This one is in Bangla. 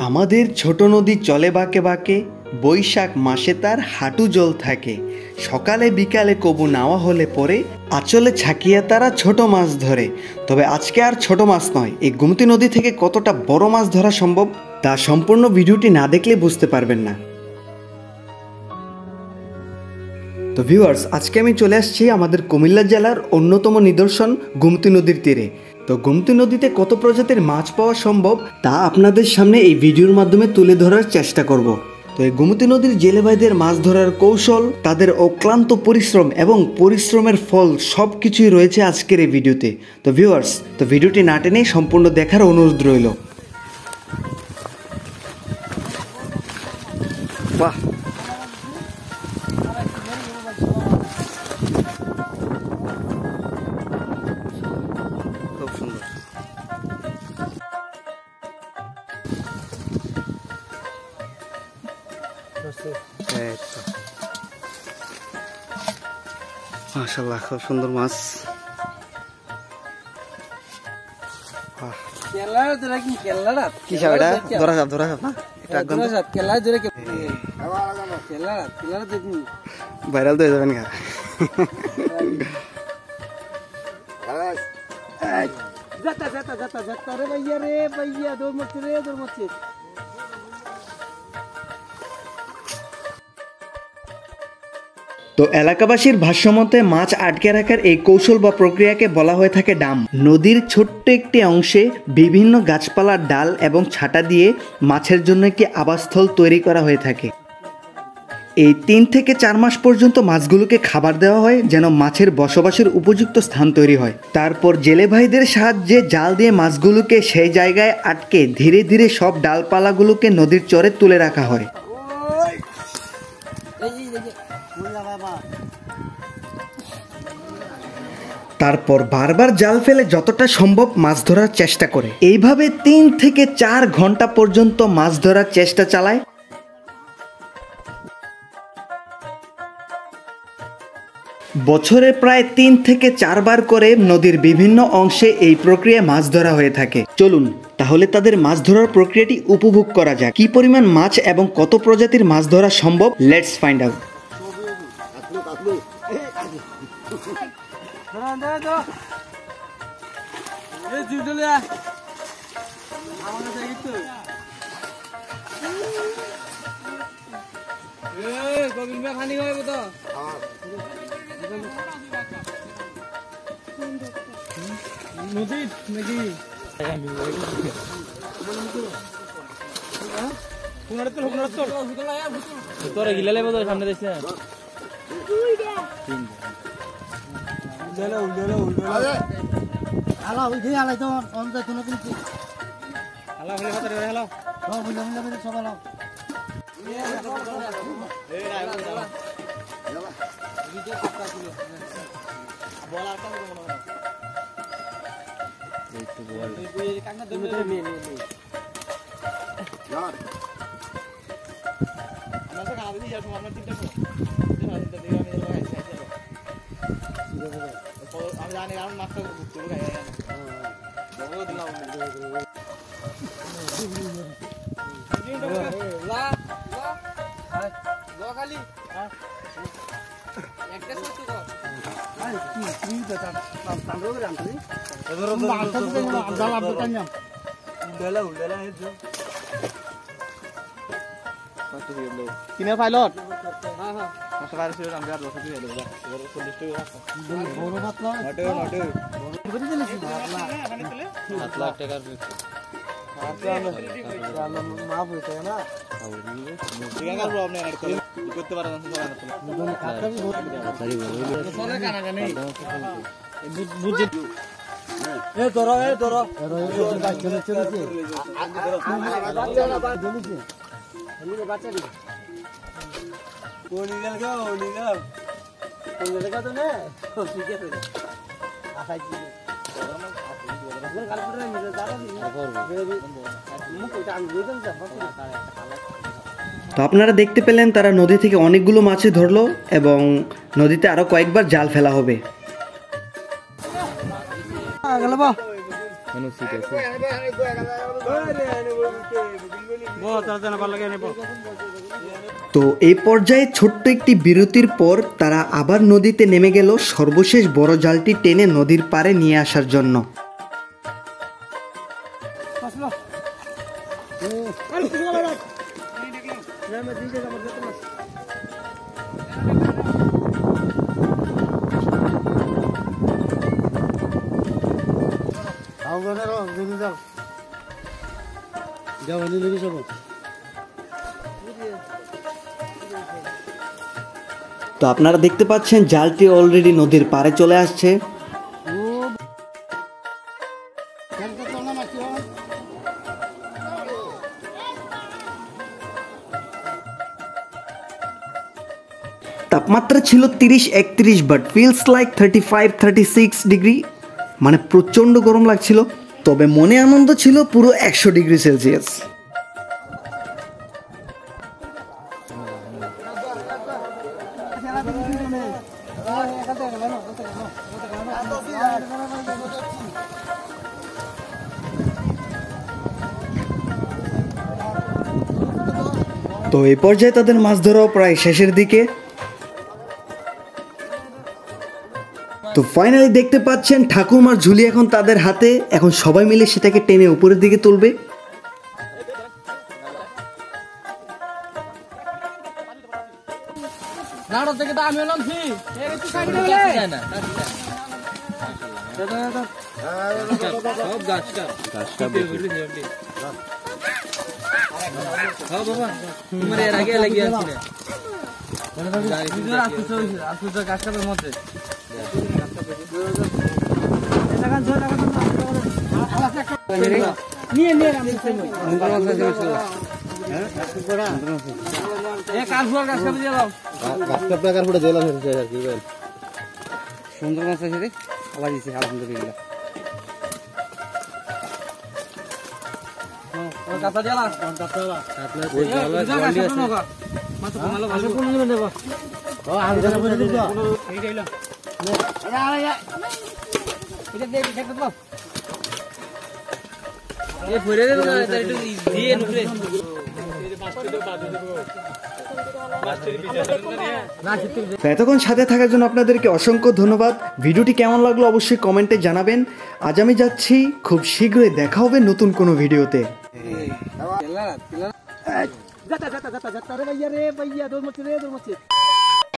আমাদের ছোট নদী চলে বাঁকে বাঁকে, বৈশাখ মাসে তার হাঁটু জল থাকে। সকালে বিকালে কবু নাওয়া হলে পরে আঁচলে ছাকিয়ে তারা ছোট মাছ ধরে। তবে আজকে আর ছোট মাছ নয়, এই গোমতী নদী থেকে কতটা বড় মাছ ধরা সম্ভব তা সম্পূর্ণ ভিডিওটি না দেখলে বুঝতে পারবেন না। তো ভিউয়ার্স, আজকে আমি চলে আসছি আমাদের কুমিল্লা জেলার অন্যতম নিদর্শন গোমতী নদীর তীরে। তো গোমতী নদীতে কত প্রজাতির মাছ পাওয়া সম্ভব তা আপনাদের সামনে এই ভিডিওর মাধ্যমে তুলে ধরার চেষ্টা করব। তো এই গোমতী নদীর জেলে ভাইদের মাছ ধরার কৌশল, তাদের অক্লান্ত পরিশ্রম এবং পরিশ্রমের ফল সব কিছুই রয়েছে আজকের এই ভিডিওতে। তো ভিউয়ার্স, তো ভিডিওটি না টেনে সম্পূর্ণ দেখার অনুরোধ রইল। বাহ, খুব সুন্দর। মাশাআল্লাহ, খুব সুন্দর মাছ। ভাইরাল তো হয়ে যাবেন। তো এলাকাবাসীর ভাষ্যমতে মাছ আটকে রাখার এই কৌশল বা প্রক্রিয়াকে বলা হয়ে থাকে ডাম। নদীর ছোট্ট একটি অংশে বিভিন্ন গাছপালার ডাল এবং ছাটা দিয়ে মাছের জন্য একটি আবাসস্থল তৈরি করা হয়ে থাকে। এই 3 থেকে 4 মাস পর্যন্ত মাছগুলোকে খাবার দেওয়া হয় যেন মাছের বসবাসের উপযুক্ত স্থান তৈরি হয়। তারপর জেলে ভাইদের সাহায্যে জাল দিয়ে মাছগুলোকে সেই জায়গায় আটকে ধীরে ধীরে সব ডালপালাগুলোকে নদীর চরে তুলে রাখা হয়। তারপর বারবার জাল ফেলে যতটা সম্ভব মাছ ধরার চেষ্টা করে। এইভাবে 3 থেকে 4 ঘন্টা পর্যন্ত মাছ ধরার চেষ্টা চালায়। বছরে প্রায় 3 থেকে 4 বার করে নদীর বিভিন্ন অংশে এই প্রক্রিয়ায় মাছ ধরা হয়ে থাকে। চলুন তাহলে তাদের মাছ ধরার প্রক্রিয়াটি উপভোগ করা যাক। কি পরিমাণ মাছ এবং কত প্রজাতির মাছ ধরা সম্ভব, লেটস ফাইন্ড আউট। সামনে দেখছে কিনে পাইলট করতে পারেন। তো আপনারা দেখতে পেলেন তারা নদী থেকে অনেকগুলো মাছই ধরলো এবং নদীতে আরও কয়েকবার জাল ফেলা হবে। তো এই পর্যায়ে ছোট্ট একটি বিরতির পর তারা আবার নদীতে নেমে গেল সর্বশেষ বড় জালটি টেনে নদীর পাড়ে নিয়ে আসার জন্য। তো আপনারা দেখতে পাচ্ছেন জালটি অলরেডি নদীর পাড়ে চলে আসছে। তাপমাত্রা ছিল 30-31 বাট ফিলস লাইক 35-36 ডিগ্রি, মানে প্রচণ্ড গরম লাগছিল। তবে মনে আনন্দ ছিল পুরো 100 ডিগ্রি সেলসিয়াস। তো এই পর্যায়ে তাদের মাছ ধরাও প্রায় শেষের দিকে। তো ফাইনালি দেখতে পাচ্ছেন ঠাকুরমার ঝুলি এখন তাদের হাতে, এখন সবাই মিলে সেটাকে টেনে উপরের দিকে তুলবে। সুন্দর মাছ আছে রে, আবার দিছে আলহামদুলিল্লাহ। কাটা দিলা কাটা ওই জালা জলদি আছে মাছ ভালো ভালো কোন নিবে নেব। ও আলু জানা বলে দিব এই গইলা আরে এটা দেখ দেখ তো এই ফরে দে না এটা দিয়ে নুরে এতক্ষণ সাথে থাকার জন্য আপনাদেরকে অসংখ্য ধন্যবাদ। ভিডিওটি কেমন লাগলো অবশ্যই কমেন্টে জানাবেন। আজ আমি যাচ্ছি, খুব শীঘ্রই দেখা হবে নতুন কোনো ভিডিওতে।